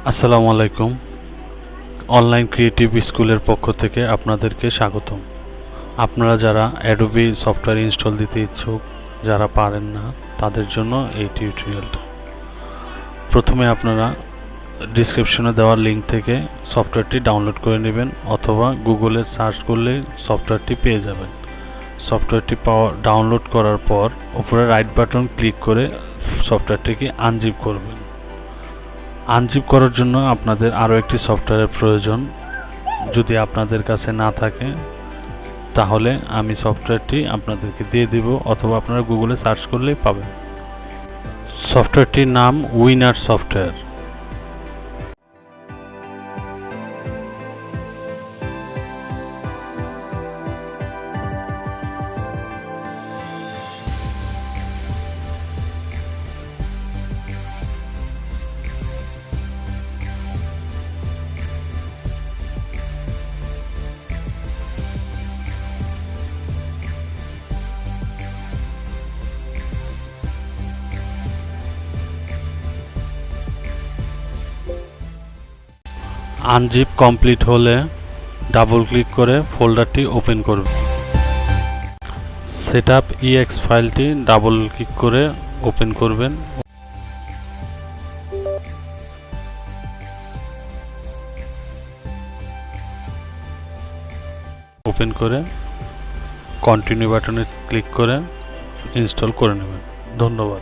আসসালামু আলাইকুম। Online creative স্কুলের পক্ষ থেকে আপনাদেরকে স্বাগতম। আপনারা যারা অ্যাডোবি সফটওয়্যার ইনস্টল দিতে ইচ্ছুক, যারা পারেন না তাদের জন্য এই টিউটোরিয়ালটা। প্রথমে আপনারা ডিসক্রিপশনে দেওয়া লিঙ্ক থেকে সফটওয়্যারটি ডাউনলোড করে নেবেন, অথবা গুগলে সার্চ করলে সফটওয়্যারটি পেয়ে যাবেন। সফটওয়্যারটি ডাউনলোড করার পর উপরে রাইট বাটন ক্লিক করে সফটওয়্যারটিকে আনজিপ করবেন। আনজিপ করার জন্য আপনাদের আরও একটি সফটওয়্যারের প্রয়োজন। যদি আপনাদের কাছে না থাকে তাহলে আমি সফটওয়্যারটি আপনাদেরকে দিয়ে দিব, অথবা আপনারা গুগলে সার্চ করলেই পাবেন। সফটওয়্যারটির নাম উইনার সফটওয়্যার। আনজিপ কমপ্লিট হলে ডাবল ক্লিক করে ফোল্ডারটি ওপেন করবে। সেটআপ ইএক্স ফাইলটি ডাবল ক্লিক করে ওপেন করবেন। ওপেন করে কন্টিনিউ বাটনে ক্লিক করে ইনস্টল করে নেবেন। ধন্যবাদ।